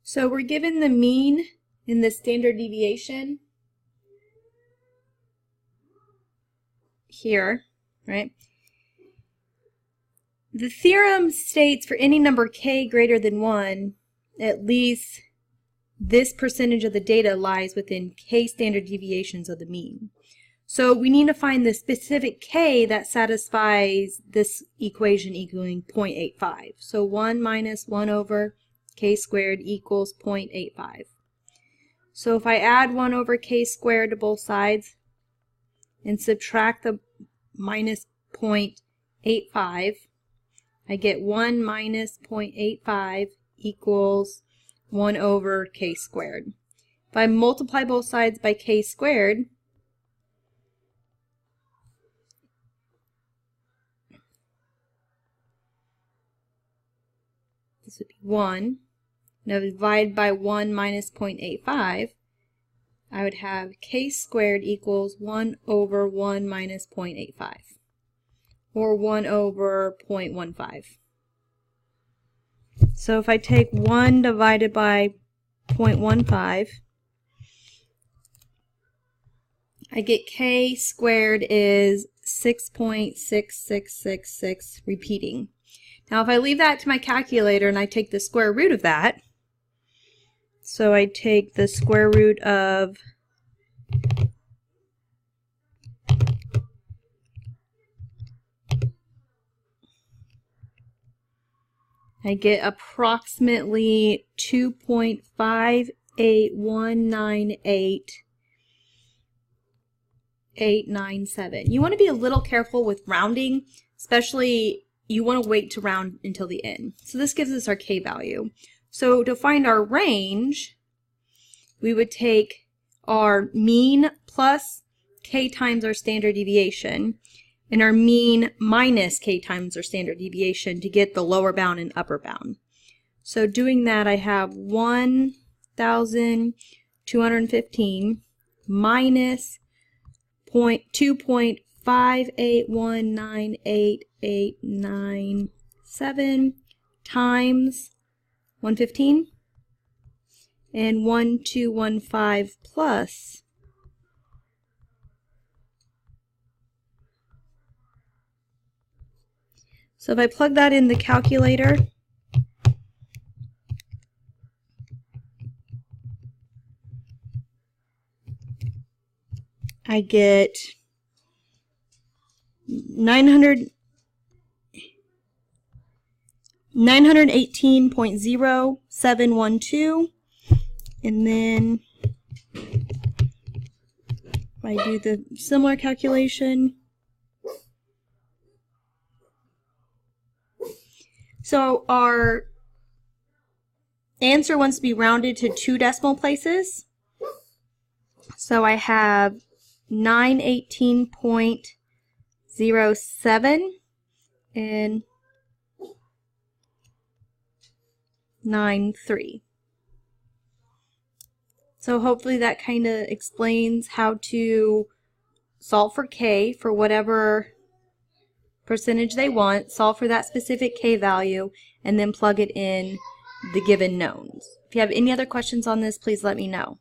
So we're given the mean and the standard deviation here, right? The theorem states for any number k greater than 1, at least this percentage of the data lies within k standard deviations of the mean. So we need to find the specific k that satisfies this equation equaling 0.85. So 1 minus 1 over k squared equals 0.85. So if I add 1 over k squared to both sides and subtract the minus 0.85, I get 1 minus 0.85 equals 1 over k squared. If I multiply both sides by k squared, this would be 1. Now divide by 1 minus 0.85, I would have k squared equals 1 over 1 minus 0.85, or 1 over 0.15. So if I take 1 divided by 0.15, I get k squared is 6.6666 repeating. Now if I leave that to my calculator and I take the square root of that, so I take the square root of I get approximately 2.58198.897. You want to be a little careful with rounding, especially you want to wait to round until the end. So this gives us our k value. So to find our range, we would take our mean plus k times our standard deviation, and our mean minus k times our standard deviation to get the lower bound and upper bound. So doing that, I have 1,215 minus 2.58198.897 times 115 and 1215 plus 1. So if I plug that in the calculator, I get 918.0712, and then if I do the similar calculation, so our answer wants to be rounded to 2 decimal places. So I have 918.07 and 93. So hopefully that kind of explains how to solve for k for whatever percentage they want, solve for that specific k value, and then plug it in the given knowns. If you have any other questions on this, please let me know.